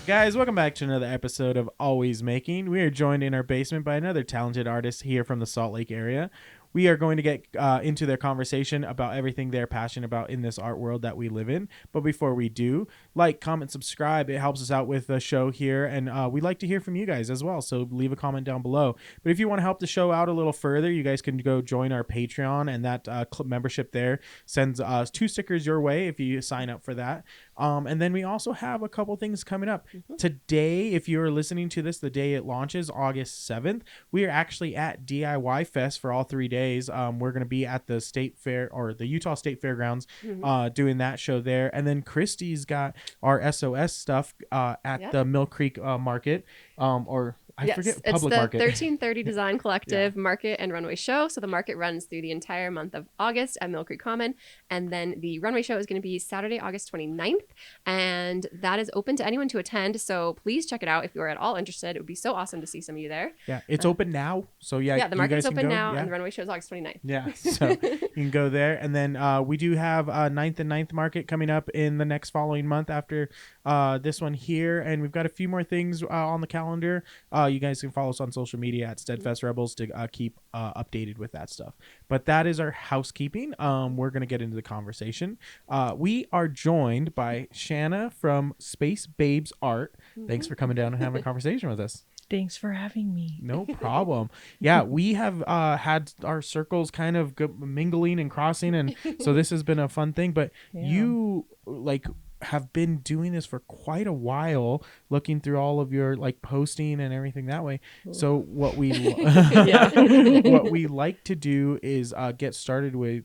Guys, welcome back to another episode of Always Making. We are joined in our basement by another talented artist here from the Salt Lake area. We are going to get into their conversation about everything they're passionate about in this art world that we live in. But before we do, like, comment, subscribe. It helps us out with the show here. And we'd like to hear from you guys as well. So leave a comment down below. But if you want to help the show out a little further, you guys can go join our Patreon. And that membership there sends 2 stickers your way if you sign up for that. And then we also have a couple things coming up. Today, if you're listening to this the day it launches, August 7th, we are actually at DIY Fest for all 3 days. We're going to be at the state fair or the Utah State Fairgrounds doing that show there. And then Christy's got our SOS stuff at the Mill Creek Market I forget public market. It's the 1330 Design Collective Market and Runway Show. So the market runs through the entire month of August at Mill Creek Common. And then the runway show is going to be Saturday, August 29th. And that is open to anyone to attend. So please check it out if you're at all interested. It would be so awesome to see some of you there. Yeah, it's open now. So the market's open now and the runway show is August 29th. Yeah, so you can go there. And then we do have 9th and 9th market coming up in the next following month after this one here. And we've got a few more things on the calendar. You guys can follow us on social media at Steadfast Rebels to keep updated with that stuff. But that is our housekeeping. We're going to get into the conversation. We are joined by Shanna from Space Babes Art. Thanks for coming down and having a conversation with us. Thanks for having me. No problem. Yeah, we have had our circles kind of mingling and crossing, and so this has been a fun thing. But you have been doing this for quite a while, looking through all of your posting and everything that way. So what we what we like to do is get started with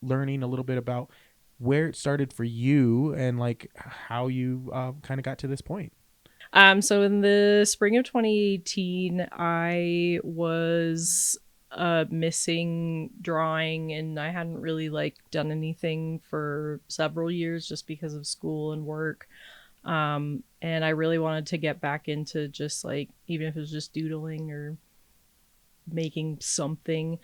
learning a little bit about where it started for you and how you kind of got to this point. So in the spring of 2018, I was missing drawing, and I hadn't really done anything for several years just because of school and work. And I really wanted to get back into just even if it was just doodling or making something.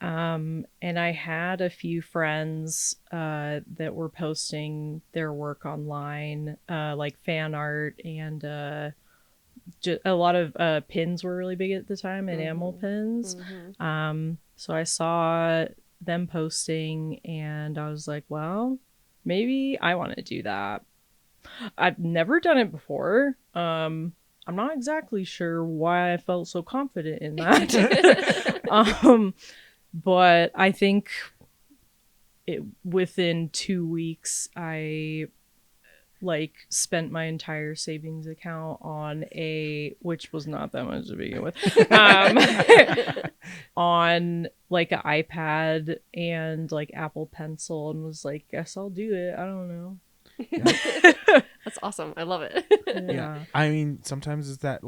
And I had a few friends that were posting their work online, like fan art, and a lot of pins were really big at the time, enamel pins. So I saw them posting and I was like, well, maybe I want to do that. I've never done it before. I'm not exactly sure why I felt so confident in that. But I think within 2 weeks, I spent my entire savings account on which was not that much to begin with, on an iPad and Apple Pencil, and was like, guess I'll do it. I don't know. Yeah. That's awesome. I love it. Yeah. I mean, sometimes it's that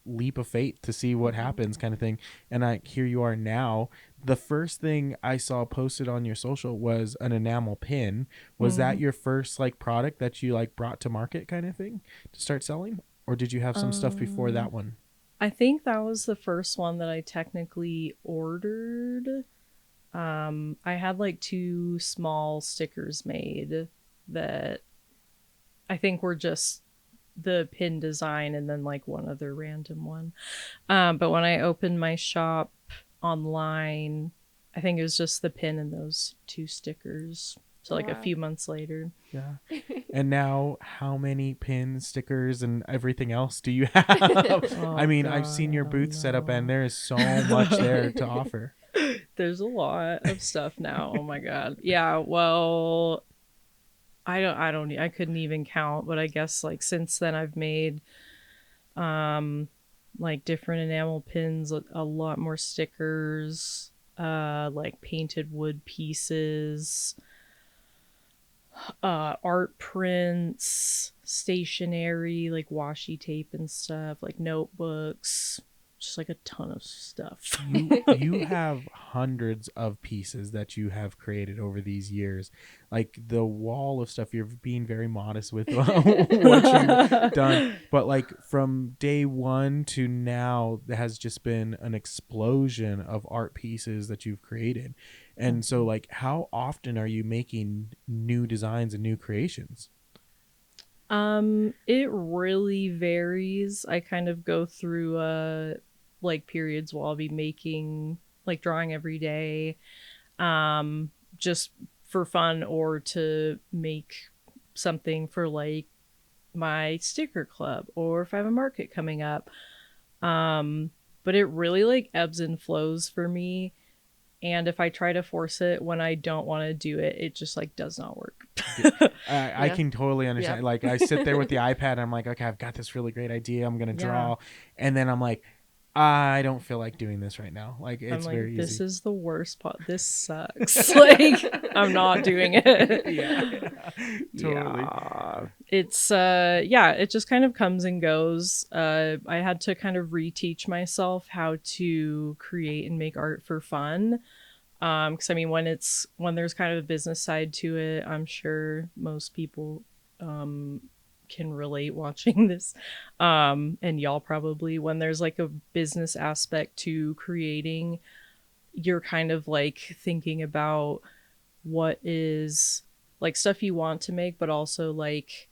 leap of faith to see what happens kind of thing. And here you are now. The first thing I saw posted on your social was an enamel pin. Was that your first product that you brought to market kind of thing to start selling, or did you have some stuff before that one? I think that was the first one that I technically ordered. I had 2 small stickers made that I think were just the pin design, and then one other random one. But when I opened my shop online, I think it was just the pin and those 2 stickers. So a few months later. Yeah. And now how many pins, stickers, and everything else do you have? I mean, God, I've seen your booth set up and there is so much there to offer. There's a lot of stuff now. Oh my God. Yeah. Well, I couldn't even count, but I guess since then I've made different enamel pins, a lot more stickers, painted wood pieces, art prints, stationery, washi tape and stuff, notebooks, just a ton of stuff. You have hundreds of pieces that you have created over these years. The wall of stuff, you're being very modest with what you've done. But from day one to now, there has just been an explosion of art pieces that you've created. And so how often are you making new designs and new creations? It really varies. I kind of go through like periods where I'll be making like drawing every day, just for fun or to make something for like my sticker club or if I have a market coming up. But it really like ebbs and flows for me. And if I try to force it when I don't want to do it, it just like does not work. I can totally understand. Yeah. Like I sit there with the iPad and I'm like, okay, I've got this really great idea. I'm going to draw. And then I'm like, I don't feel like doing this right now. Like it's I'm like, very this easy. is the worst part. This sucks. Like I'm not doing it. Yeah. Totally. Yeah. It's it just kind of comes and goes. I had to kind of reteach myself how to create and make art for fun. Because I mean when there's kind of a business side to it, I'm sure most people can relate watching this, and y'all probably, when there's like a business aspect to creating, you're kind of like thinking about what is like stuff you want to make, but also like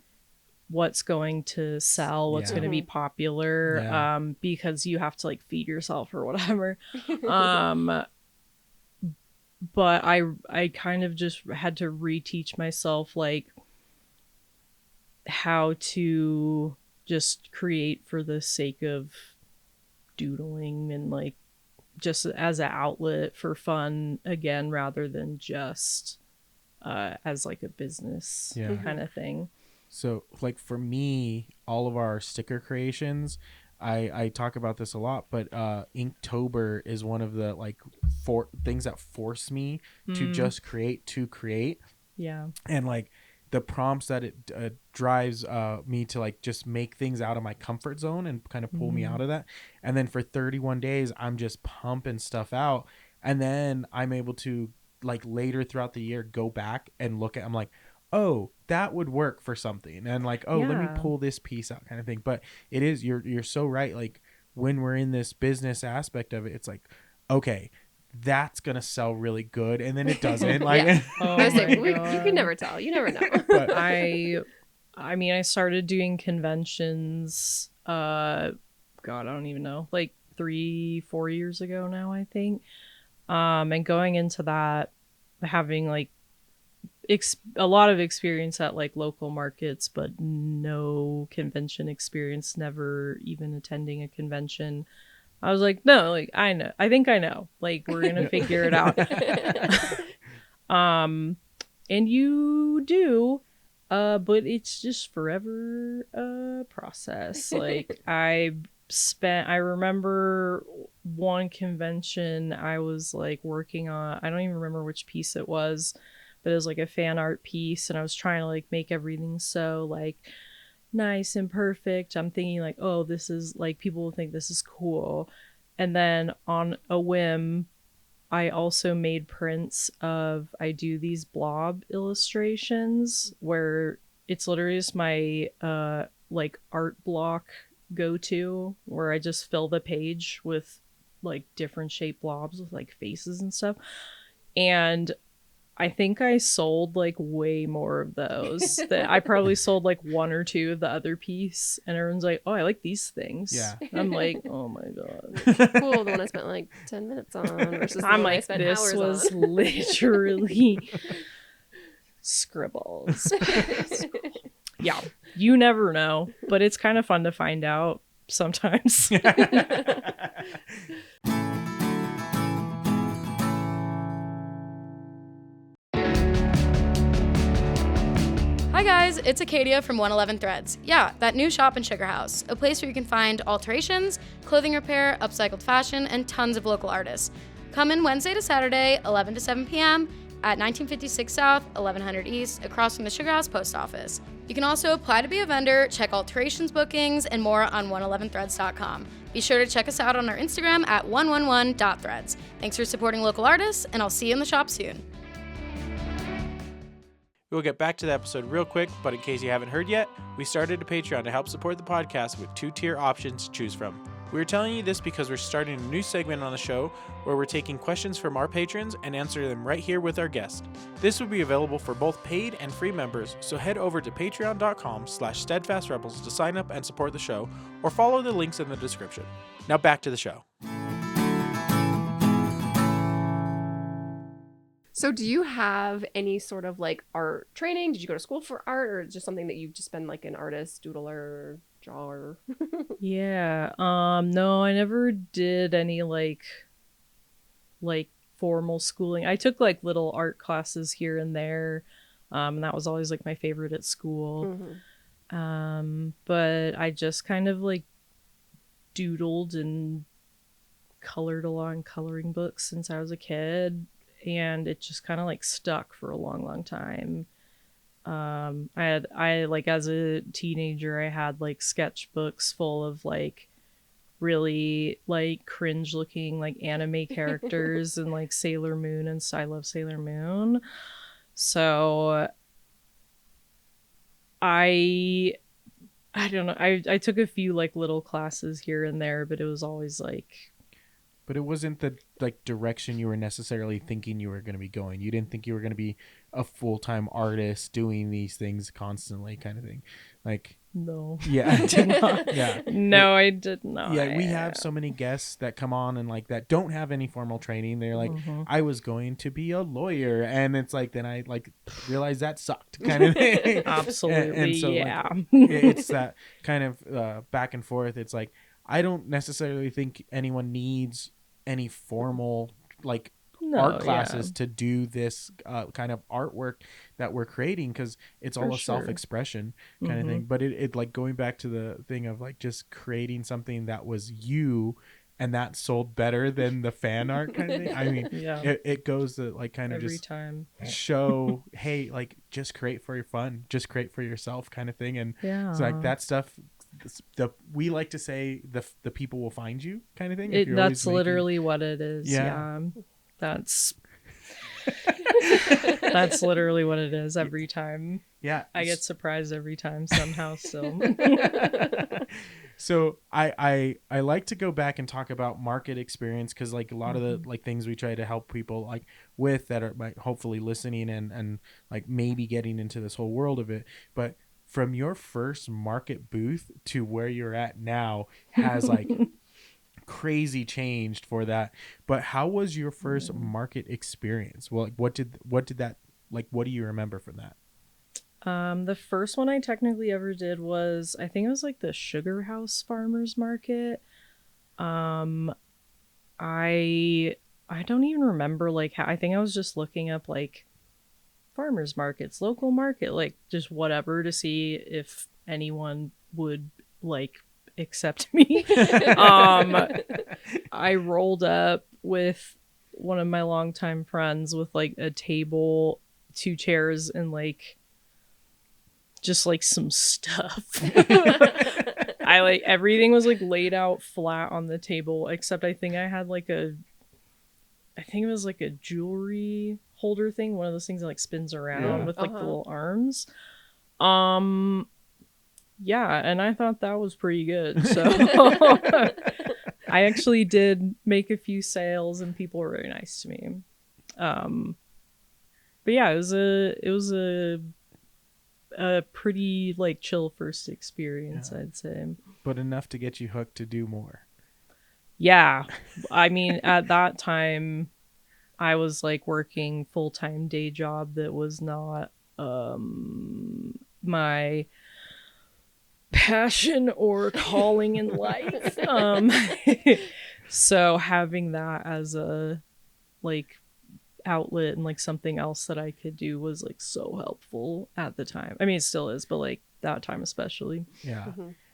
what's going to sell, what's going to be popular, because you have to like feed yourself or whatever. But I kind of just had to reteach myself like how to just create for the sake of doodling and like just as an outlet for fun again, rather than just as like a business kind of thing. So like for me, all of our sticker creations, I talk about this a lot, but Inktober is one of the like things that force me to just create. Yeah. And like the prompts that it drives me to like just make things out of my comfort zone and kind of pull me out of that. And then for 31 days, I'm just pumping stuff out. And then I'm able to like later throughout the year, go back and look at, I'm like, oh, that would work for something. And like, oh, let me pull this piece out kind of thing. But it is, you're so right. Like when we're in this business aspect of it, it's like, okay, that's gonna sell really good, and then it doesn't. Like, I was like, you can never tell. You never know. But I mean, I started doing conventions. God, I don't even know, like 3-4 years ago now, I think. And going into that, having like a lot of experience at like local markets, but no convention experience. Never even attending a convention. I was like, no, like I think I know. Like we're gonna figure it out. And you do, but it's just forever a process. Like I remember one convention I was like working on. I don't even remember which piece it was, but it was like a fan art piece, and I was trying to like make everything so like nice and perfect. I'm thinking like, oh, this is like, people will think this is cool. And then on a whim, I also made prints of, I do these blob illustrations where it's literally just my like art block go-to, where I just fill the page with like different shaped blobs with like faces and stuff. And I think I sold like way more of those. That I probably sold like one or two of the other piece, and everyone's like, "Oh, I like these things." Yeah. I'm like, "Oh my god." Cool. The one I spent like 10 minutes on versus the I'm one I like, spent this hours was on. literally scribbles. Yeah, you never know, but it's kind of fun to find out sometimes. Hi guys, it's Acadia from 111 Threads. Yeah, that new shop in Sugar House, a place where you can find alterations, clothing repair, upcycled fashion, and tons of local artists. Come in Wednesday to Saturday, 11 to 7 p.m. at 1956 South, 1100 East, across from the Sugar House Post Office. You can also apply to be a vendor, check alterations bookings, and more on 111threads.com. Be sure to check us out on our Instagram at 111.threads. Thanks for supporting local artists, and I'll see you in the shop soon. We'll get back to the episode real quick, but in case you haven't heard yet, we started a Patreon to help support the podcast with 2-tier options to choose from. We're telling you this because we're starting a new segment on the show where we're taking questions from our patrons and answering them right here with our guest. This will be available for both paid and free members, so head over to patreon.com/steadfastrebels to sign up and support the show, or follow the links in the description. Now back to the show. So do you have any sort of like art training? Did you go to school for art, or just something that you've just been like an artist, doodler, drawer? Yeah. No, I never did any like formal schooling. I took like little art classes here and there. And that was always like my favorite at school. But I just kind of like doodled and colored along coloring books since I was a kid, and it just kind of like stuck for a long time. I like as a teenager, I had like sketchbooks full of like really like cringe looking like anime characters and like Sailor Moon, and I love Sailor Moon. So I don't know. I took a few like little classes here and there, but it was always like. But it wasn't the like direction you were necessarily thinking you were going to be going. You didn't think you were going to be a full-time artist doing these things constantly, kind of thing. Like, No. Yeah. I did not. Yeah. No, I did not. Yeah, we have so many guests that come on and like that don't have any formal training. They're like, I was going to be a lawyer, and it's like then I like realized that sucked, kind of thing. Absolutely. And so yeah. like, it's that kind of back and forth. It's like I don't necessarily think anyone needs any formal like art classes to do this kind of artwork that we're creating, because it's all a self-expression kind of thing. But it like going back to the thing of like just creating something that was you and that sold better than the fan art kind of thing. I mean, it goes to like kind of every just time show, hey, like just create for your fun, just create for yourself kind of thing. And it's like that stuff. We like to say the people will find you kind of thing. That's literally what it is. Yeah. That's that's literally what it is every time. Yeah. I get surprised every time somehow. So So I like to go back and talk about market experience, because like a lot of the like things we try to help people like with that are like hopefully listening and like maybe getting into this whole world of it. But from your first market booth to where you're at now has like crazy changed for that. But how was your first market experience? Well, like what did that like? What do you remember from that? The first one I technically ever did was, I think it was like the Sugar House Farmers Market. I don't even remember like how. I think I was just looking up like farmers markets, local market, like just whatever, to see if anyone would like accept me. I rolled up with one of my longtime friends with like a table, 2 chairs, and like just like some stuff. I like everything was like laid out flat on the table, except I think I had like I think it was like a jewelry holder thing, one of those things that like spins around with like the little arms. Yeah, and I thought that was pretty good. So I actually did make a few sales, and people were very nice to me. But yeah, it was a pretty like chill first experience, I'd say. But enough to get you hooked to do more. Yeah. I mean, at that time I was like working full-time day job that was not my passion or calling in life. So having that as a like outlet and like something else that I could do was like so helpful at the time. I mean, it still is, but like that time especially. Yeah.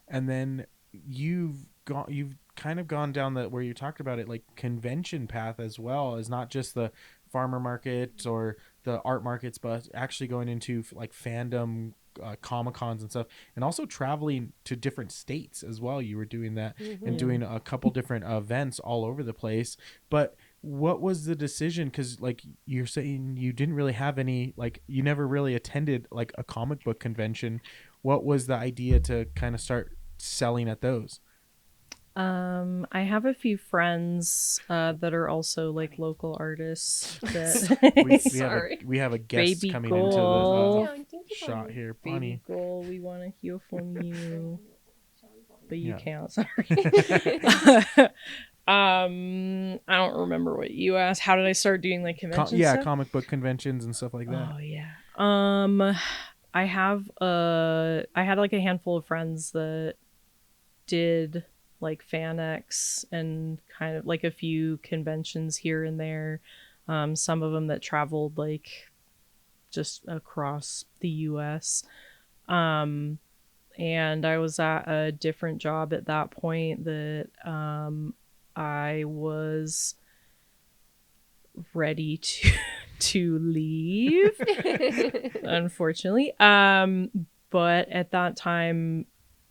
And then you've kind of gone down the where you talked about it, like convention path as well, as not just the farmer market or the art markets, but actually going into like fandom Comic-Cons and stuff, and also traveling to different states as well. You were doing that and doing a couple different events all over the place. But what was the decision? Because like you're saying you didn't really have any, like you never really attended like a comic book convention. What was the idea to kind of start selling at those? I have a few friends that are also like local artists that Sorry. We have a guest Baby coming goal. into the shot here. Baby Bonnie. girl, we want to hear from you, but you Yeah. can't. Sorry. I don't remember what you asked. How did I start doing like convention Yeah, stuff? comic book conventions and stuff like that. Oh yeah. I had like a handful of friends that did like FanX and kind of like a few conventions here and there. Some of them that traveled like just across the US. And I was at a different job at that point that I was ready to leave, unfortunately. But at that time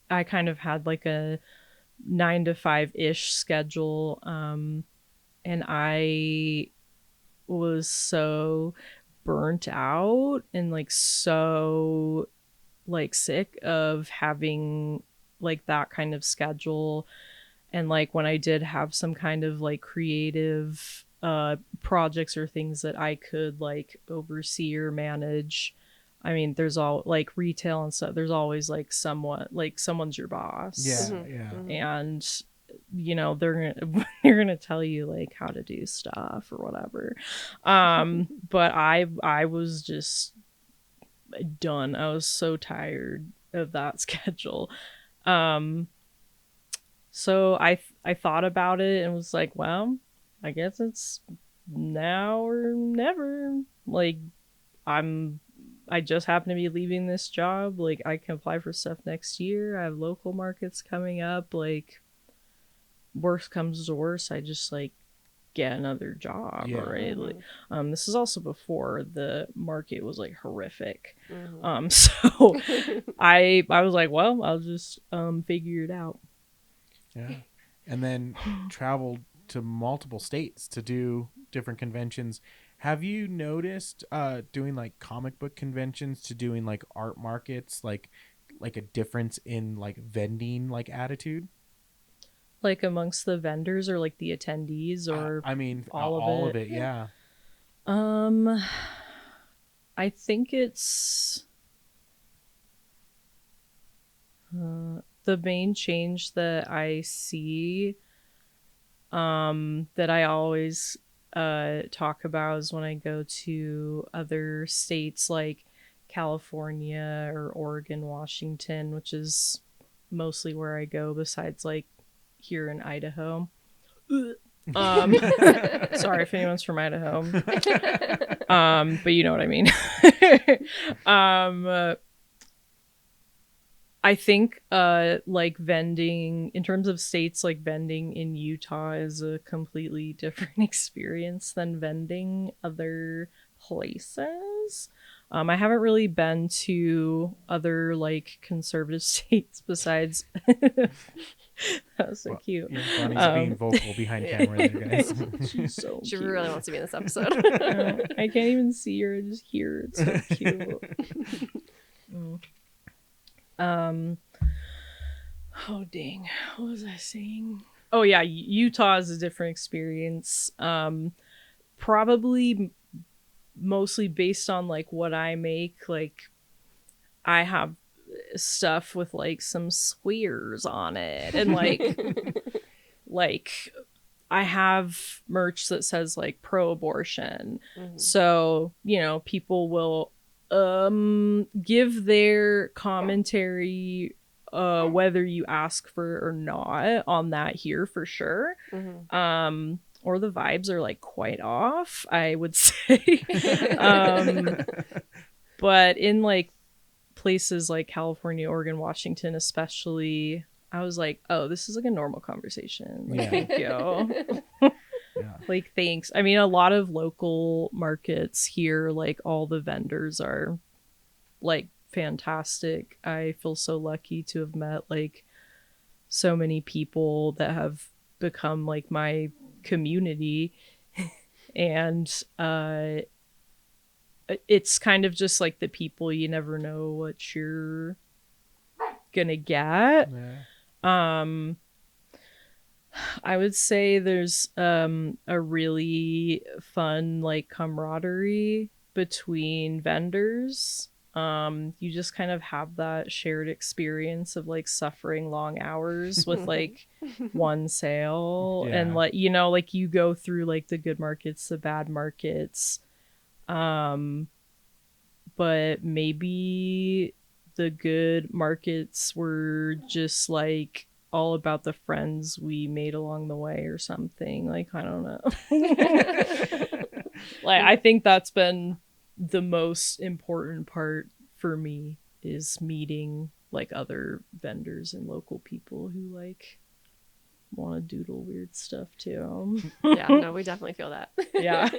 I kind of had like a 9 to 5-ish schedule, and I was so burnt out and like so like sick of having like that kind of schedule. And like when I did have some kind of like creative projects or things that I could like oversee or manage, I mean, there's all like retail and stuff, there's always like somewhat like someone's your boss. Yeah. And you know, they're gonna tell you like how to do stuff or whatever. But I was just done. I was so tired of that schedule. So I thought about it and was like, well, I guess it's now or never. Like I just happen to be leaving this job. Like I can apply for stuff next year. I have local markets coming up. Like worst comes to worst, I just like get another job. Yeah. Right. Like, this is also before the market was like horrific. Mm-hmm. So I was like, well, I'll just figure it out. Yeah. And then traveled to multiple states to do different conventions. Have you noticed doing like comic book conventions to doing like art markets, like a difference in like vending like attitude? Like amongst the vendors or like the attendees or I mean all of it, yeah. I think it's the main change that I see that I always talk about is when I go to other states like California or Oregon, Washington, which is mostly where I go besides like here in Idaho. Sorry if anyone's from Idaho. But you know what I mean. I think like vending in terms of states, like vending in Utah is a completely different experience than vending other places. I haven't really been to other like conservative states besides that was so cute. Yeah, Bonnie's being vocal behind camera there, guys. She's so She cute. really wants to be in this episode. I can't even see her, I just hear it. It's so cute. Oh dang, what was I saying? Oh yeah, Utah is a different experience. Probably mostly based on like what I make. Like I have stuff with like some squares on it and like I have merch that says like pro-abortion. Mm-hmm. So, you know, people will give their commentary whether you ask for it or not on that here for sure. Mm-hmm. Or the vibes are like quite off, I would say. But in like places like California, Oregon, Washington especially, I was like, oh, this is like a normal conversation. Like, Yeah. thank you. Yeah. Like, thanks. I mean, a lot of local markets here, like all the vendors are like fantastic. I feel so lucky to have met like so many people that have become like my community. And it's kind of just like the people, you never know what you're gonna get. Yeah. I would say there's a really fun like camaraderie between vendors. You just kind of have that shared experience of like suffering long hours with like one sale Yeah. and like like you go through like the good markets, the bad markets. But maybe the good markets were just like all about the friends we made along the way or something. Like, I don't know. Like, I think that's been the most important part for me is meeting like other vendors and local people who like want to doodle weird stuff too. Yeah, no, we definitely feel that. Yeah.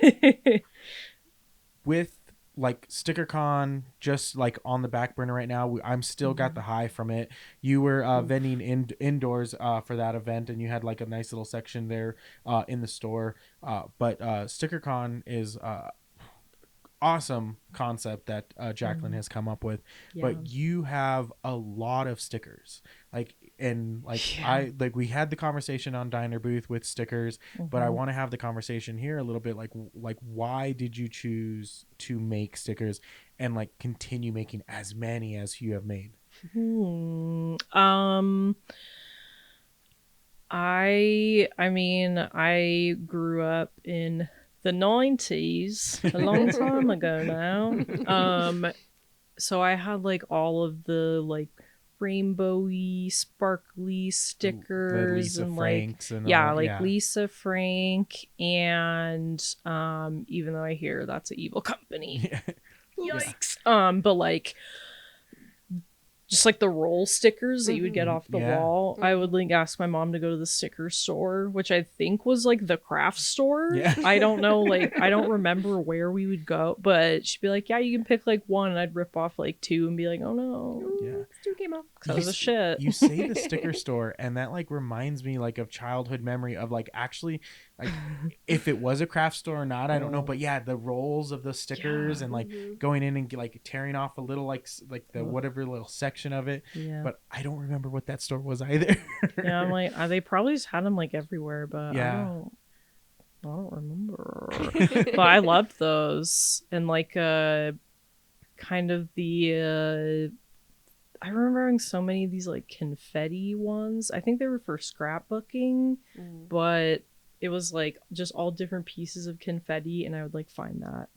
With like StickerCon just like on the back burner right now, I'm still got the high from it. You were vending indoors for that event, and you had like a nice little section there in the store. But StickerCon is awesome concept that Jacqueline has come up with. Yeah. But you have a lot of stickers, like, and like Yeah. I like we had the conversation on Diner Booth with stickers, but I Mhm. want to have the conversation here a little bit, like why did you choose to make stickers and like continue making as many as you have made? I mean, I grew up in the 90s, a long time ago now. So I had like all of the like rainbowy, sparkly stickers Lisa and Franks like and yeah, all, like yeah. Lisa Frank and even though I hear that's an evil company. Yikes. But like just like the roll stickers that you would get off the Yeah. wall. I would like ask my mom to go to the sticker store, which I think was like the craft store. Yeah. I don't know, like I don't remember where we would go, but she'd be like, "Yeah, you can pick like one," and I'd rip off like two and be like, "Oh no." Yeah. Stu came off. That was a shit. You say the sticker store, and that like reminds me like of childhood memory of like actually like if it was a craft store or not, I don't know, but yeah, the rolls of the stickers and like going in and like tearing off a little like the whatever little section of it. Yeah. But I don't remember what that store was either. Yeah, I'm like, they probably just had them like everywhere, but Yeah. I don't remember. But I loved those and like kind of the I remember having so many of these like confetti ones. I think they were for scrapbooking, but it was like just all different pieces of confetti, and I would like find that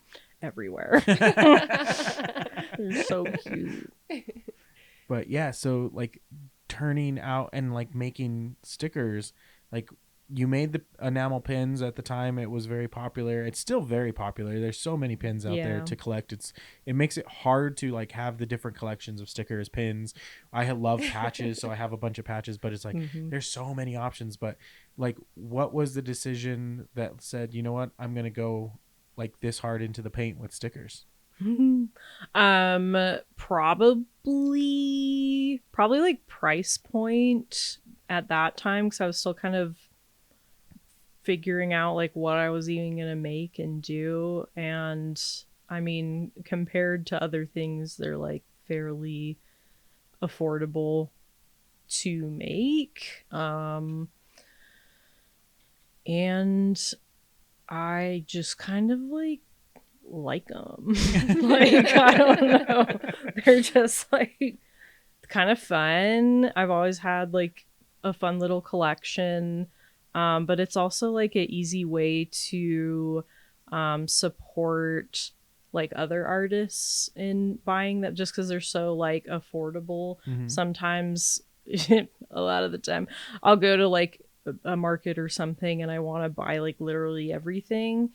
everywhere. They're so cute. But yeah, so like turning out and like making stickers, like you made the enamel pins at the time. It was very popular. It's still very popular. There's so many pins out there Yeah. to collect. It makes it hard to like have the different collections of stickers, pins. I love patches, so I have a bunch of patches, but it's like there's so many options. But like, what was the decision that said, you know what, I'm gonna go like this hard into the paint with stickers? Probably like price point at that time, because I was still kind of figuring out like what I was even gonna make and do. And I mean, compared to other things, they're like fairly affordable to make. And I just kind of like them. Like, I don't know. They're just like kind of fun. I've always had like a fun little collection. But it's also like an easy way to support like other artists in buying that, just because they're so like affordable. Sometimes a lot of the time I'll go to like a market or something and I want to buy like literally everything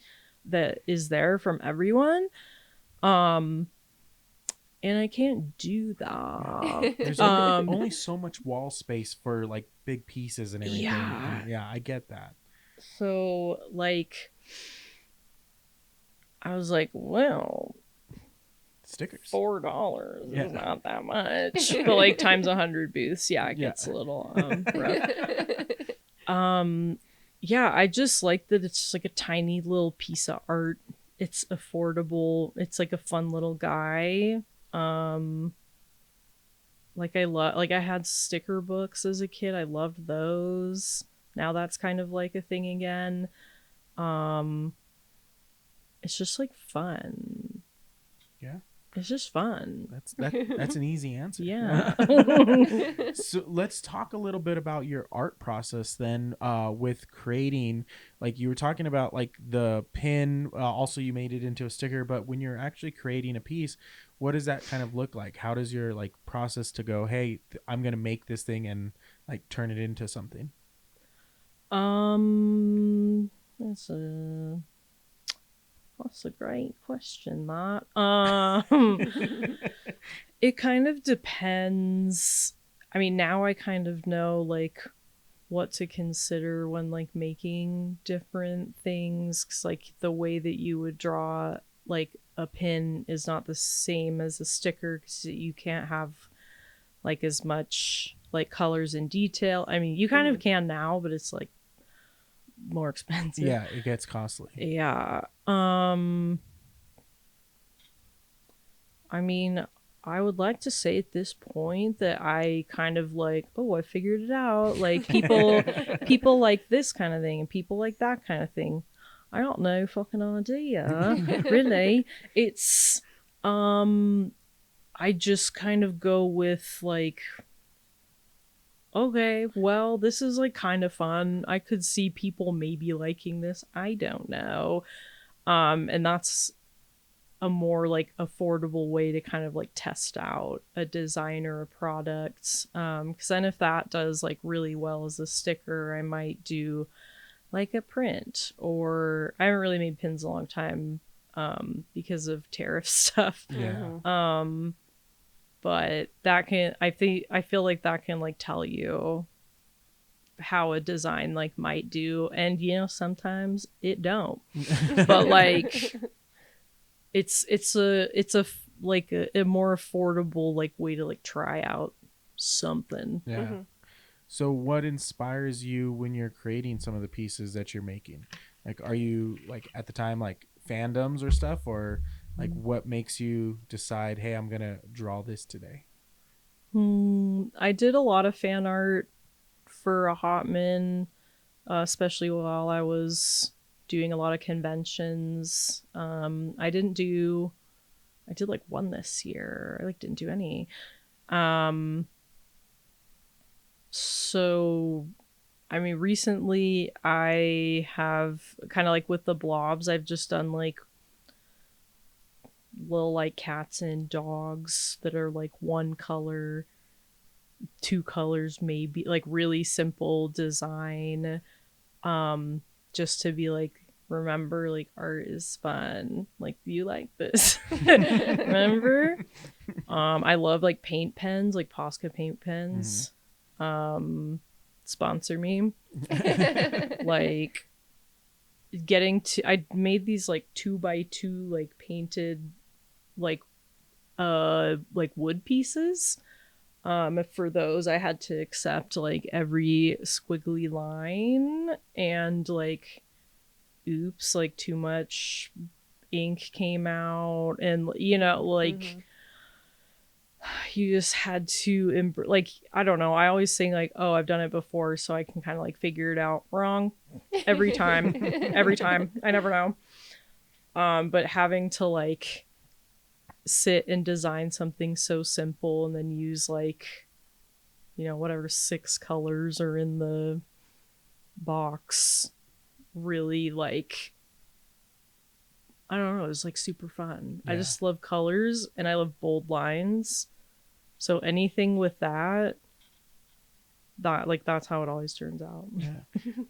that is there from everyone, and I can't do that. There's only so much wall space for like big pieces and everything. Yeah. Yeah, I get that. So like I was like, well, Stickers. $4 Yeah. is not that much, but like times 100 booths, yeah, it gets a little rough. Yeah, I just like that it's just like a tiny little piece of art. It's affordable. It's like a fun little guy. Like I had sticker books as a kid. I loved those. now that's kind of like a thing again. It's just like fun. Yeah. It's just fun. That's an easy answer. Yeah. So let's talk a little bit about your art process then, with creating, like you were talking about like the pin, also you made it into a sticker, but when you're actually creating a piece, what does that kind of look like? How does your like process to go, hey, I'm going to make this thing and like turn it into something? That's a great question, that. It kind of depends. I mean, now I kind of know like what to consider when like making different things, 'cause like the way that you would draw like a pin is not the same as a sticker, because you can't have like as much like colors and detail. I mean, you kind of can now, but it's like more expensive. Yeah, it gets costly. Yeah. I mean, I would like to say at this point that I kind of like, oh, I figured it out. Like people like this kind of thing and people like that kind of thing. I don't know, fucking idea. Really. It's I just kind of go with like, okay, well, this is like kind of fun. I could see people maybe liking this. I don't know. And that's a more like affordable way to kind of like test out a design or a product. Because then if that does like really well as a sticker, I might do like a print. Or I haven't really made pins in a long time because of tariff stuff. Yeah. But that I feel like that can like tell you how a design like might do, and you know, sometimes it don't. But like it's a like a more affordable like way to like try out something. Yeah. So what inspires you when you're creating some of the pieces that you're making? Like, are you like at the time like fandoms or stuff, or like what makes you decide, hey, I'm gonna draw this today? I did a lot of fan art for a hot min, especially while I was doing a lot of conventions. I did like one this year. I like didn't do any. So I mean, recently I have kind of like with the blobs, I've just done like little like cats and dogs that are like one color, two colors, maybe, like really simple design. Just to be like, remember, like art is fun. Like, you like this. Remember? I love like paint pens, like Posca paint pens. Sponsor me. Like I made these like 2x2 like painted like wood pieces. For those I had to accept like every squiggly line, and like oops, like too much ink came out, and you know, like you just had to like, I don't know, I always think like, oh, I've done it before, so I can kind of like figure it out. Wrong. Every time. Every time. I never know. But having to like sit and design something so simple and then use like, you know, whatever 6 colors are in the box, really like, I don't know, it was like super fun. Yeah. I just love colors and I love bold lines. So anything with that like that's how it always turns out. Yeah.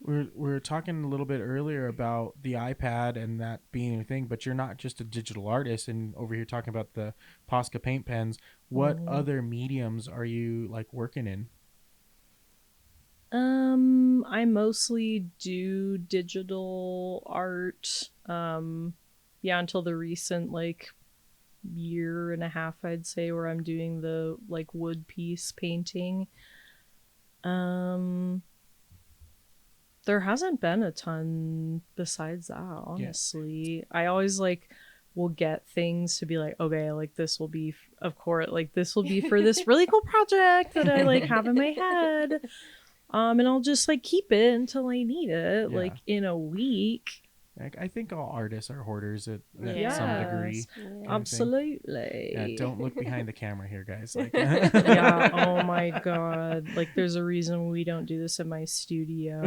We're talking a little bit earlier about the iPad and that being a thing, but you're not just a digital artist, and over here talking about the Posca paint pens. What other mediums are you like working in? I mostly do digital art. Yeah, until the recent like year and a half, I'd say, where I'm doing the like wood piece painting. There hasn't been a ton besides that, honestly. Yeah. I always like will get things to be like, okay, like this will be of course, like this will be for this really cool project that I like have in my head. And I'll just like keep it until I need it, Yeah. like in a week. Like, I think all artists are hoarders at Yeah. some degree. Yeah. kind of thing. Absolutely. Yeah, don't look behind the camera here, guys. Like, Yeah, oh my god. Like there's a reason we don't do this in my studio.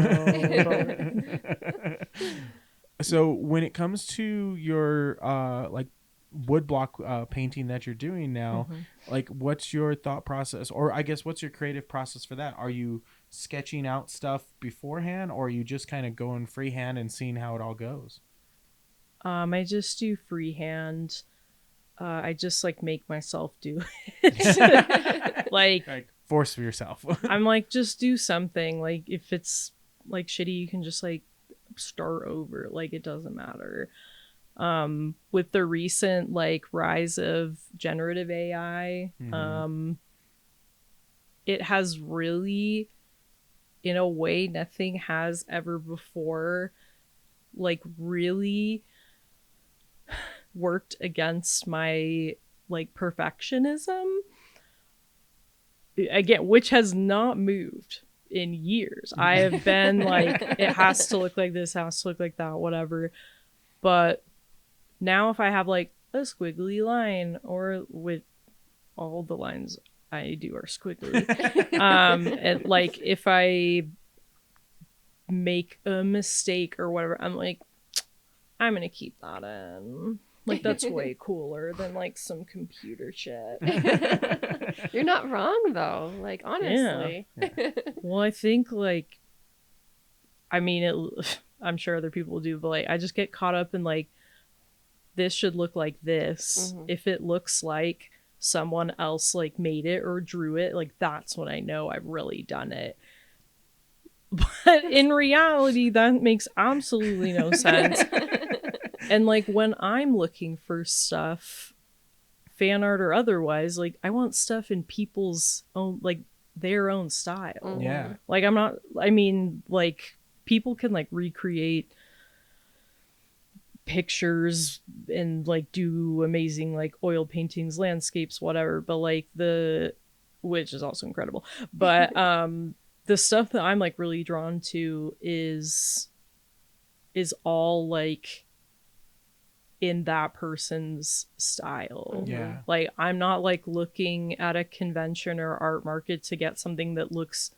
So when it comes to your like woodblock painting that you're doing now, like what's your thought process, or I guess what's your creative process for that? Are you sketching out stuff beforehand, or are you just kind of going freehand and seeing how it all goes? I just do freehand. I just like make myself do it. like force yourself. I'm like, just do something. Like if it's like shitty, you can just like start over. Like it doesn't matter. With the recent like rise of generative AI, it has really, in a way nothing has ever before, like really worked against my like perfectionism again, which has not moved in years. I have been like, it has to look like this, has to look like that, whatever. But now if I have like a squiggly line, or with all the lines I do are squiggly, and like if I make a mistake or whatever, I'm like, I'm gonna keep that in. Like that's way cooler than like some computer shit. You're not wrong though. Like honestly. Yeah. Well, I think like, I mean, I'm sure other people do, but like I just get caught up in like, this should look like this. If it looks like someone else like made it or drew it, like that's when I know I've really done it. But in reality, that makes absolutely no sense. And like when I'm looking for stuff, fan art or otherwise, like I want stuff in people's own, like their own style. Yeah. Like I mean, like people can like recreate pictures and like do amazing like oil paintings, landscapes, whatever, but like which is also incredible. But the stuff that I'm like really drawn to is all like in that person's style. Yeah. Like I'm not like looking at a convention or art market to get something that looks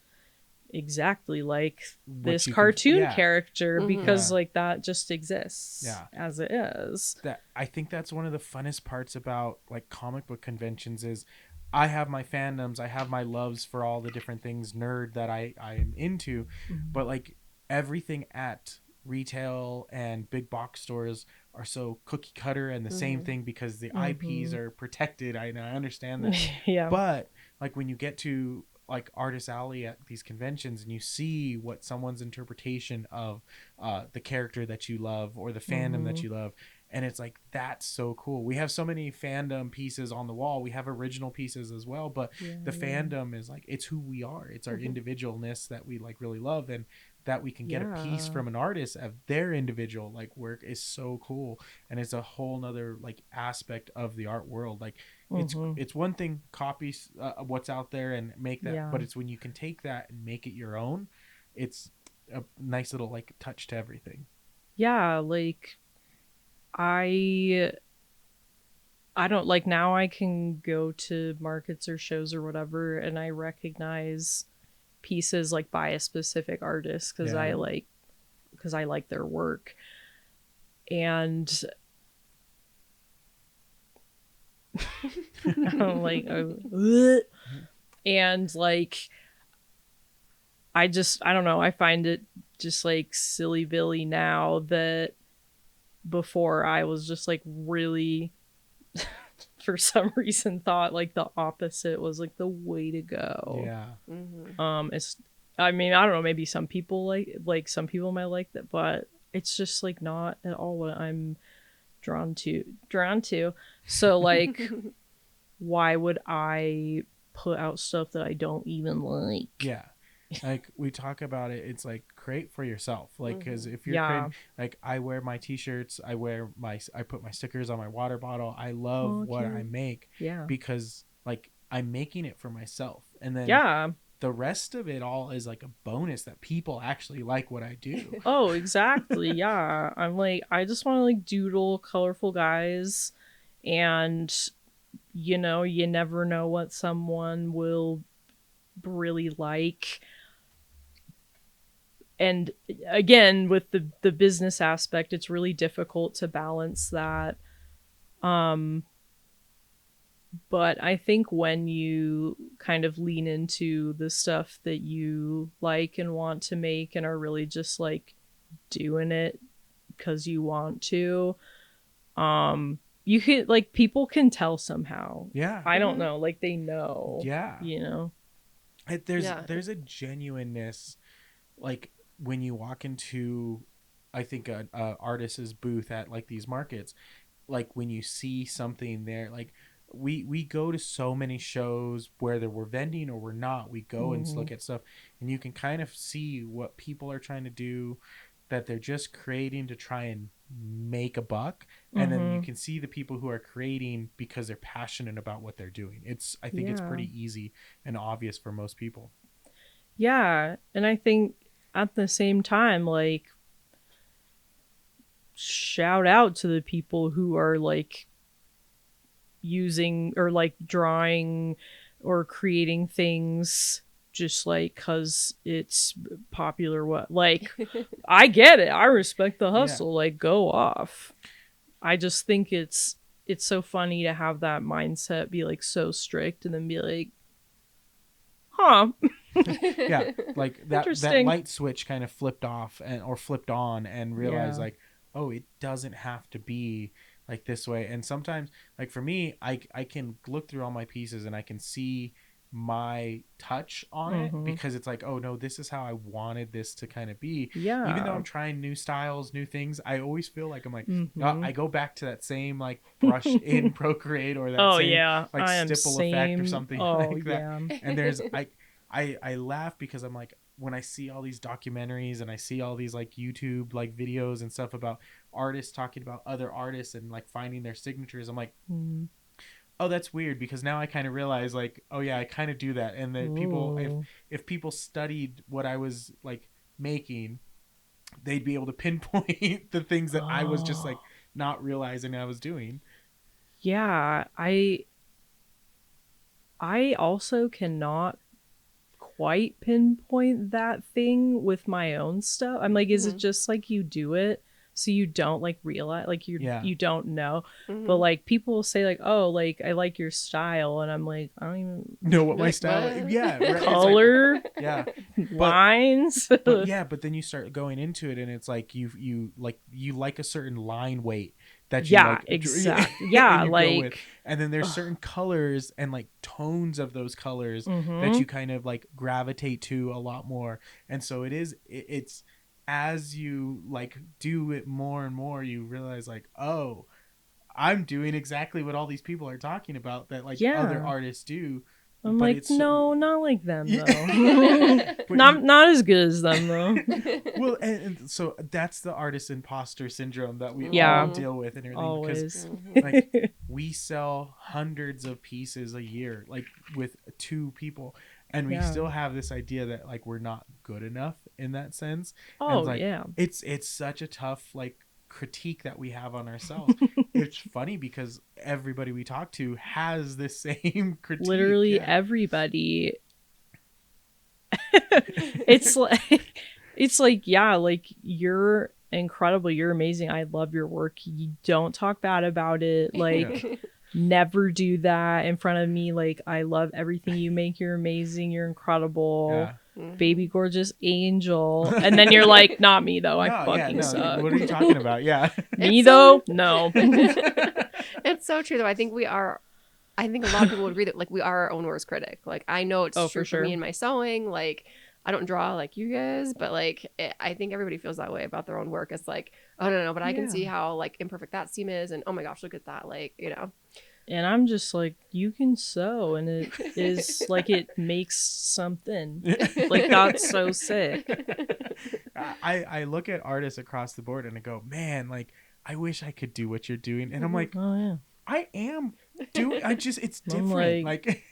exactly like this cartoon character, because like that just exists as it is. That I think that's one of the funnest parts about like comic book conventions is I have my fandoms, I have my loves for all the different things nerd that I'm into, but like everything at retail and big box stores are so cookie cutter and the same thing because the IPs are protected. I understand that. Yeah. But like when you get to like Artist Alley at these conventions and you see what someone's interpretation of the character that you love or the fandom that you love, and it's like, that's so cool. We have so many fandom pieces on the wall. We have original pieces as well, but the fandom is like, it's who we are. It's our individualness that we like really love, and that we can get a piece from an artist of their individual like work is so cool. And it's a whole nother like aspect of the art world. Like it's one thing copy what's out there and make that, but it's when you can take that and make it your own, it's a nice little like touch to everything. Yeah, like I don't like, now I can go to markets or shows or whatever and I recognize pieces like by a specific artist because I like their work. And I'm like, and like I don't know, I find it just like silly billy now that before I was just like really for some reason thought like the opposite was like the way to go. It's, I mean, I don't know, maybe some people like some people might like that, but it's just like not at all what I'm drawn to. So like why would I put out stuff that I don't even like? Yeah. Like we talk about it, it's like create for yourself, like because if you're creating, like I wear my t-shirts, I put my stickers on my water bottle. I love what I make because like I'm making it for myself, and then the rest of it all is like a bonus that people actually like what I do. Oh, exactly. Yeah. I'm like, I just want to like doodle colorful guys, and you know, you never know what someone will really like. And again, with the business aspect, it's really difficult to balance that. But I think when you kind of lean into the stuff that you like and want to make and are really just like doing it because you want to, you can like people can tell somehow. Yeah. I don't know, like they know. Yeah. You know. There's a genuineness, like when you walk into, I think a artist's booth at like these markets, like when you see something there, like we go to so many shows, whether we're vending or we're not, we go and look at stuff, and you can kind of see what people are trying to do, that they're just creating to try and make a buck, and then you can see the people who are creating because they're passionate about what they're doing. I think it's pretty easy and obvious for most people. Yeah, and I think at the same time, like, shout out to the people who are like using or like drawing or creating things just like because it's popular. What, like, I get it, I respect the hustle. Like, go off. I just think it's so funny to have that mindset be like so strict and then be like, huh. Yeah, like that light switch kind of flipped off or flipped on, and realized like, oh, it doesn't have to be like this way. And sometimes, like for me, I can look through all my pieces and I can see my touch on it, because it's like, oh no, this is how I wanted this to kind of be. Yeah, even though I'm trying new styles, new things, I always feel like I'm like, I go back to that same like brush in Procreate, or that same like stipple effect or something like that. And there's I laugh because I'm like, when I see all these documentaries and I see all these like YouTube like videos and stuff about artists talking about other artists and like finding their signatures, I'm like, oh, that's weird, because now I kind of realize like, oh yeah, I kind of do that. And that people, if people studied what I was like making, they'd be able to pinpoint the things that I was just like not realizing I was doing. Yeah, I also cannot quite pinpoint that thing with my own stuff. I'm like, is it just like you do it so you don't like realize, like you don't know? But like people will say like, oh, like I like your style, and I'm like, I don't even know what my style is. Yeah, right. Color, like, yeah, lines. But then you start going into it, and it's like you like a certain line weight that you like, exactly. Yeah, like, and then there's certain colors and like tones of those colors that you kind of like gravitate to a lot more. And so it's as you like do it more and more, you realize like, oh, I'm doing exactly what all these people are talking about that like other artists do. I'm like, no, not like them though. not as good as them though. Well, and so that's the artist imposter syndrome that we all deal with and everything. Always. Because like we sell hundreds of pieces a year, like with 2 people, and we still have this idea that like we're not good enough in that sense. Oh, and, like, it's such a tough like critique that we have on ourselves. It's funny because everybody we talk to has the same critique. Literally everybody. it's like yeah, like you're incredible, you're amazing, I love your work, you don't talk bad about it, like never do that in front of me, like I love everything you make, you're amazing, you're incredible, baby gorgeous angel. And then you're like, not me though, I fucking suck. What are you talking about? Me though, no. It's so true though. I think a lot of people would agree that like we are our own worst critic. Like I know it's true for me and my sewing. Like I don't draw like you guys, but like I think everybody feels that way about their own work. It's like, oh no, but I can see how like imperfect that seam is, and oh my gosh, look at that, like, you know. And I'm just like, you can sew, and it is like it makes something. Like that's so sick. I look at artists across the board and I go, man, like I wish I could do what you're doing, and I'm like, oh yeah. I am doing. It's I'm different. Like,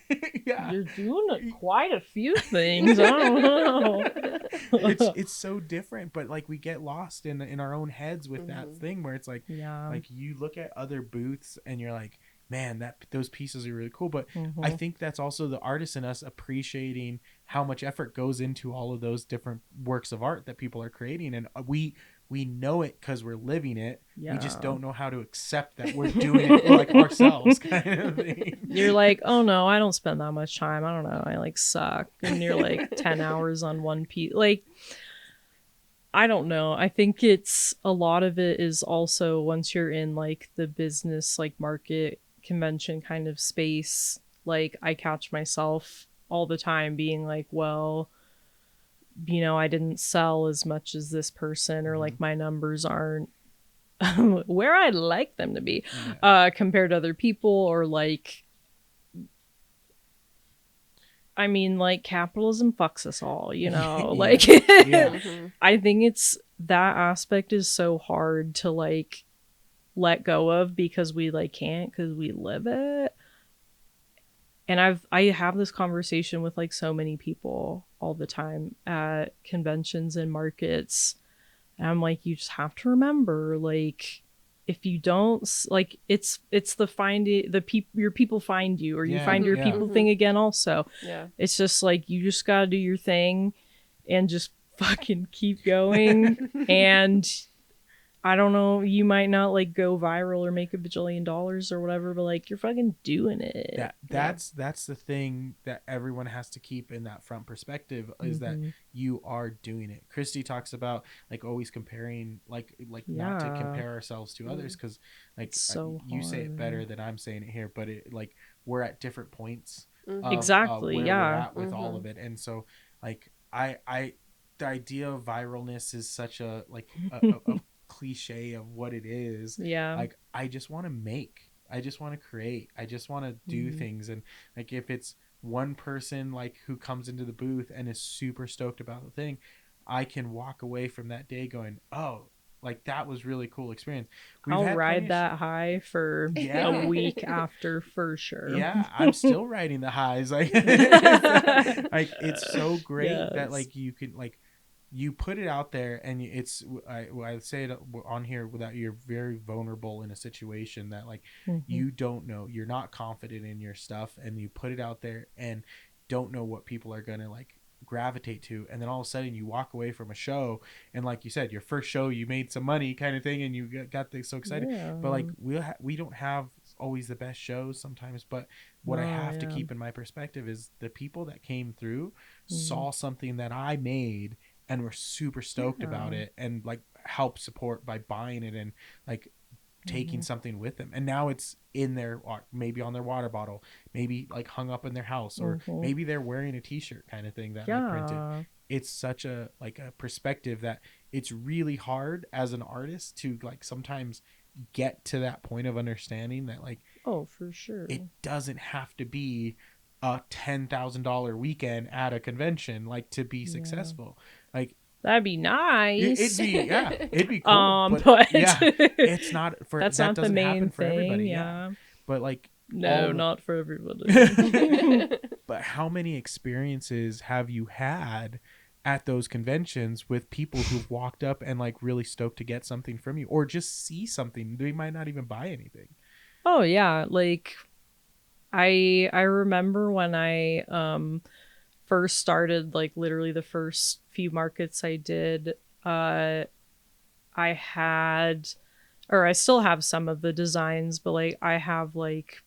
yeah, you're doing quite a few things. I don't know. it's so different. But like, we get lost in our own heads with that thing where it's like, Yeah. like you look at other booths and you're like, man, those pieces are really cool. But I think that's also the artist in us appreciating how much effort goes into all of those different works of art that people are creating, and we know it because we're living it. Yeah. We just don't know how to accept that we're doing it like ourselves, kind of thing. You're like, oh no, I don't spend that much time. I don't know. I like suck. And you're like 10 hours on one piece. Like, I don't know. I think it's a lot of it is also once you're in like the business, like market convention kind of space, like I catch myself all the time being like, well, you know, I didn't sell as much as this person, or like my numbers aren't where I'd like them to be compared to other people, or like, I mean, like capitalism fucks us all, you know, like I think it's that aspect is so hard to like let go of because we like can't, because we live it. And I have this conversation with like so many people all the time at conventions and markets. And I'm like, you just have to remember, like, if you don't, like, it's the your people find you, or you find your people thing again also. Yeah. It's just like, you just gotta do your thing and just fucking keep going. And I don't know, you might not like go viral or make $1 bajillion or whatever, but like you're fucking doing it. That's the thing that everyone has to keep in that front perspective, is that you are doing it. Christy talks about like always comparing, like not to compare ourselves to others, because like so you say it better than I'm saying it here, but it like we're at different points exactly where we're at with all of it. And so like I the idea of viralness is such a like a cliche of what it is. Like I just want to make, I just want to create, I just want to do things. And like if it's one person like who comes into the booth and is super stoked about the thing, I can walk away from that day going, oh, like that was really cool experience. I'll ride that high for a week after, for sure. Yeah, I'm still riding the highs. Like, it's so great that like you can like you put it out there, and it's I say it on here that you're very vulnerable in a situation that like you don't know, you're not confident in your stuff, and you put it out there and don't know what people are gonna like gravitate to, and then all of a sudden you walk away from a show, and like you said, your first show you made some money kind of thing, and you got so excited. But like we don't have always the best shows sometimes, but what I have to keep in my perspective is the people that came through saw something that I made and were super stoked about it, and like help support by buying it and like taking something with them. And now it's in their, maybe on their water bottle, maybe like hung up in their house, or maybe they're wearing a t-shirt kind of thing that I printed. It's such a like a perspective that it's really hard as an artist to like sometimes get to that point of understanding that like, oh, for sure, it doesn't have to be a $10,000 weekend at a convention like to be successful. Like that'd be nice. It'd be cool. But it's not for that's that not doesn't the main happen for thing. everybody. But like not for everybody. But how many experiences have you had at those conventions with people who've walked up and like really stoked to get something from you, or just see something? They might not even buy anything. Oh yeah, like I remember when I first started, like literally the first few markets I did, I had, or I still have some of the designs, but like I have like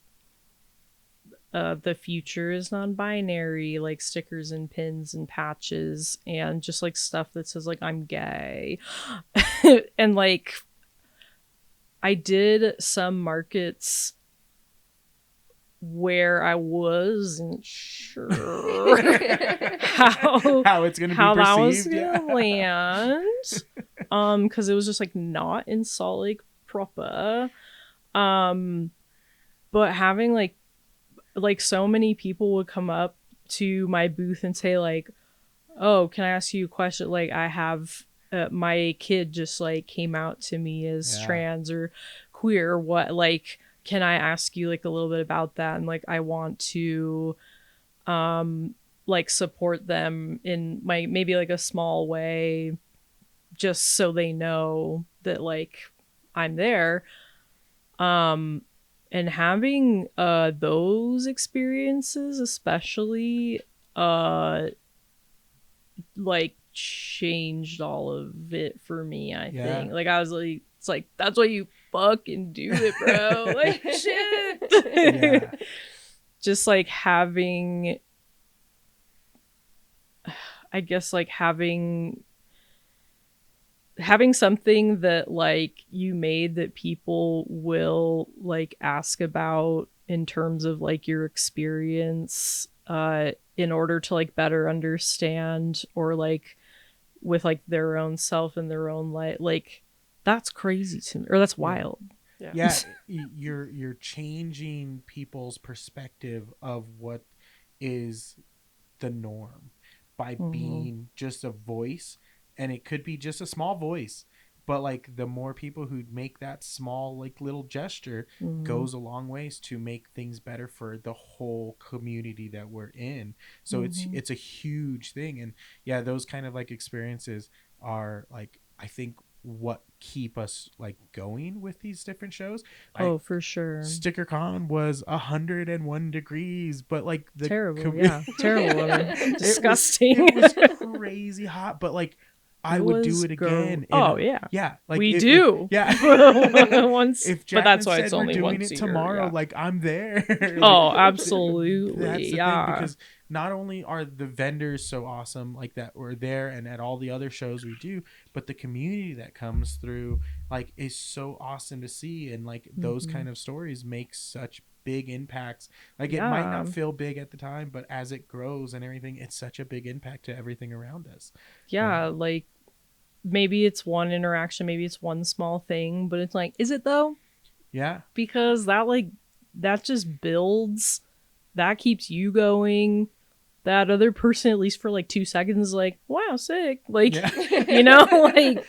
the future is non-binary, like stickers and pins and patches, and just like stuff that says like I'm gay. And like I did some markets where I wasn't sure how it's gonna be how perceived. that was gonna land, because it was just like not in Salt Lake proper, but having like so many people would come up to my booth and say like, oh, can I ask you a question? Like I have my kid just like came out to me as trans or queer, what, like, can I ask you like a little bit about that? And like I want to like support them in my maybe like a small way, just so they know that like I'm there. And having those experiences especially like changed all of it for me, I think. Like I was like, it's like that's why you fucking do it, bro. Like shit. Just like having, I guess like having something that like you made that people will like ask about in terms of like your experience in order to like better understand, or like with like their own self and their own life, like that's crazy to me, or that's wild. Yeah, you're changing people's perspective of what is the norm by being just a voice, and it could be just a small voice, but like the more people who make that small like little gesture goes a long ways to make things better for the whole community that we're in. So it's a huge thing. And yeah, those kind of like experiences are like, I think, what keep us like going with these different shows. Oh, for sure. StickerCon was 101 degrees, but like the terrible weather. Disgusting. It was crazy hot, but like I would do it again. Yeah, like we do. Once, if but that's why said it's only we're doing once it a year, tomorrow, like I'm there. Like, oh, absolutely. That's the thing, because not only are the vendors so awesome like that we're there and at all the other shows we do, but the community that comes through like is so awesome to see. And like those kind of stories make such big impacts. Like it might not feel big at the time, but as it grows and everything, it's such a big impact to everything around us. Like maybe it's one interaction, maybe it's one small thing, but it's like, is it though? Yeah, because that just builds, that keeps you going. That other person, at least for like 2 seconds, like, wow, sick, like you know, like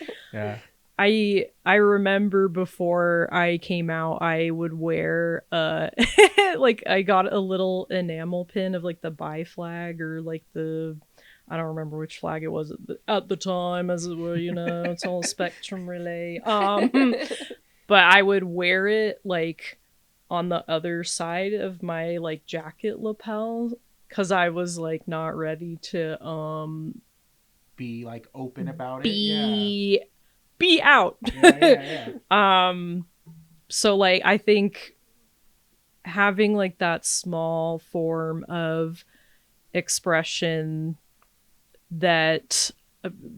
I remember before I came out, I would wear like I got a little enamel pin of like the bi flag, or like the, I don't remember which flag it was at the time, as it were, you know, it's all spectrum relay. But I would wear it like on the other side of my like jacket lapel, because I was like not ready to be like open about it. Be out. So like I think having like that small form of expression that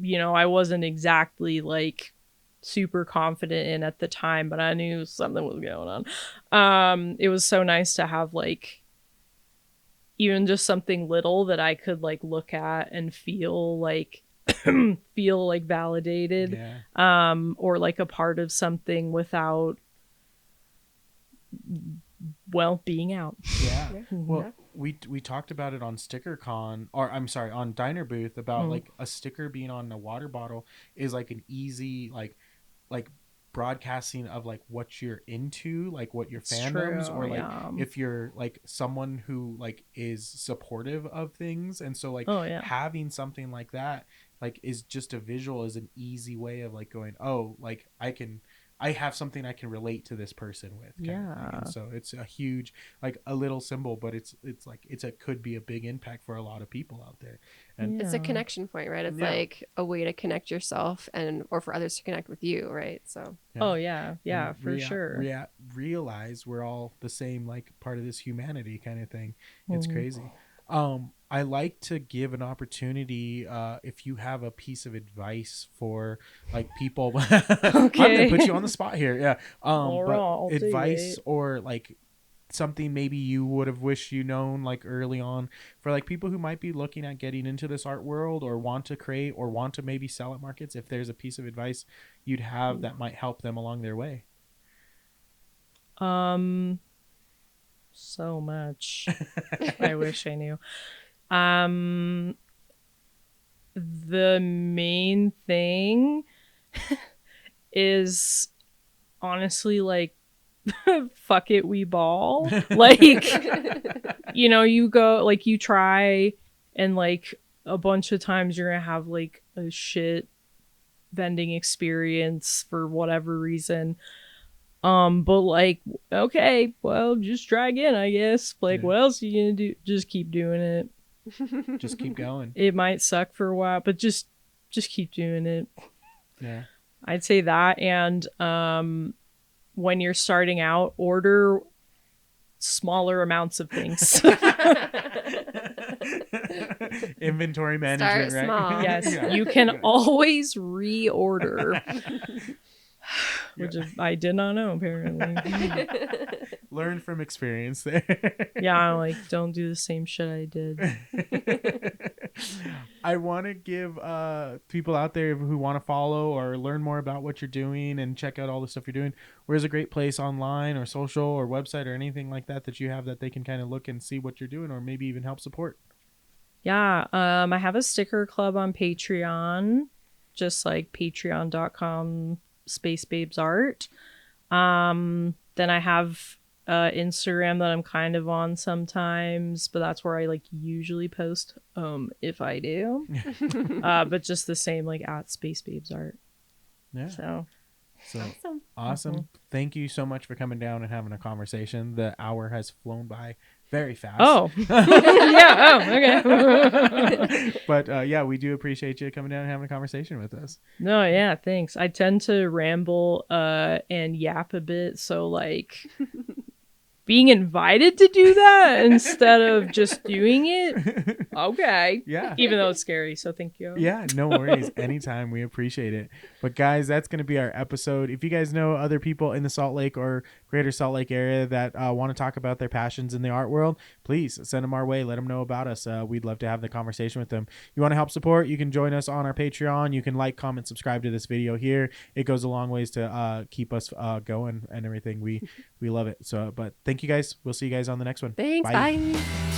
you know, I wasn't exactly like super confident in at the time, but I knew something was going on. It was so nice to have like even just something little that I could like look at and feel like feel like validated, or like a part of something without, well, being out. Well, we talked about it on StickerCon, or I'm sorry, on Diner Booth, about like a sticker being on a water bottle is like an easy like broadcasting of like what you're into, like what your fandoms, or like if you're like someone who like is supportive of things. And so like having something like that like is just a visual, is an easy way of like going, oh, like I have something I can relate to this person with, kind of thing. And so it's a huge, like a little symbol, but it's like could be a big impact for a lot of people out there. And it's a connection point, right? It's like a way to connect yourself or for others to connect with you, right? So for sure. Realize we're all the same, like part of this humanity kind of thing. It's crazy. I like to give an opportunity, if you have a piece of advice for like people. I'm gonna put you on the spot here. But advice or like something maybe you would have wished you known like early on, for like people who might be looking at getting into this art world, or want to create, or want to maybe sell at markets. If there's a piece of advice you'd have that might help them along their way. So much. I wish I knew. The main thing is honestly like fuck it, we ball. Like, you go, like, you try, and like a bunch of times you're gonna have like a shit vending experience for whatever reason. But like, okay, well, just try again, I guess. Like, what else are you gonna do? Just keep doing it. Just keep going. It might suck for a while, but just keep doing it. Yeah. I'd say that. And when you're starting out, order smaller amounts of things. Inventory management, Start right? small. Yes, Yeah. you can always reorder. Which I did not know, apparently. Learn from experience there. Yeah, like, don't do the same shit I did. I want to give people out there who want to follow or learn more about what you're doing and check out all the stuff you're doing. Where's a great place online or social or website or anything like that you have that they can kind of look and see what you're doing or maybe even help support? Yeah, I have a sticker club on Patreon, just like patreon.com/spacebabesart. Then I have Instagram that I'm kind of on sometimes, but that's where I like usually post if I do. But just the same, like, @spacebabesart. Yeah. So Awesome. Mhm. Thank you so much for coming down and having a conversation. The hour has flown by very fast. Oh. Yeah, okay. But yeah, we do appreciate you coming down and having a conversation with us. No, yeah, thanks. I tend to ramble and yap a bit, so like being invited to do that instead of just doing it. Okay. Yeah. Even though it's scary, so thank you. Yeah, no worries. Anytime. We appreciate it. But guys, that's going to be our episode. If you guys know other people in the Salt Lake or greater Salt Lake area that want to talk about their passions in the art world, please send them our way. Let them know about us. We'd love to have the conversation with them. You want to help support? You can join us on our Patreon. You can like, comment, subscribe to this video here. It goes a long ways to keep us going and everything. We love it. So, but thank you guys. We'll see you guys on the next one. Thanks. Bye.